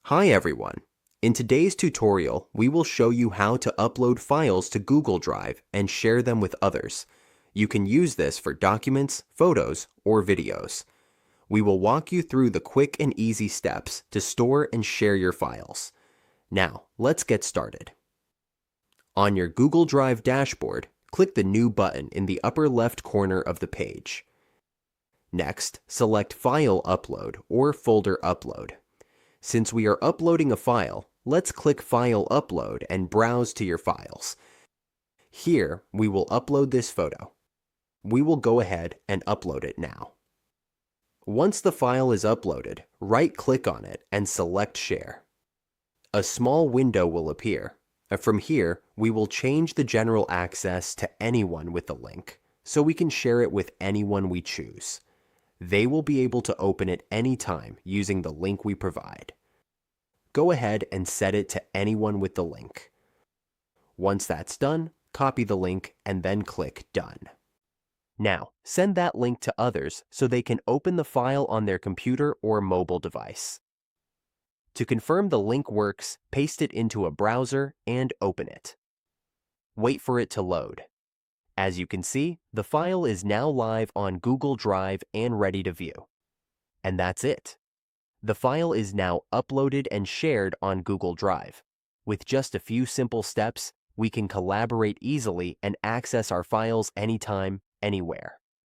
Hi everyone. In today's tutorial, we will show you how to upload files to Google Drive and share them with others. You can use this for documents, photos, or videos. We will walk you through the quick and easy steps to store and share your files. Now, let's get started. On your Google Drive dashboard, click the New button in the upper left corner of the page. Next, select File Upload or Folder Upload. Since we are uploading a file, let's click File Upload and browse to your files. Here, we will upload this photo. We will go ahead and upload it now. Once the file is uploaded, right-click on it and select Share. A small window will appear. From here, we will change the general access to anyone with the link, so we can share it with anyone we choose. They will be able to open it anytime using the link we provide. Go ahead and set it to anyone with the link. Once that's done, copy the link and then click Done. Now, send that link to others so they can open the file on their computer or mobile device. To confirm the link works, paste it into a browser and open it. Wait for it to load. As you can see, the file is now live on Google Drive and ready to view. And that's it. The file is now uploaded and shared on Google Drive. With just a few simple steps, we can collaborate easily and access our files anytime, anywhere.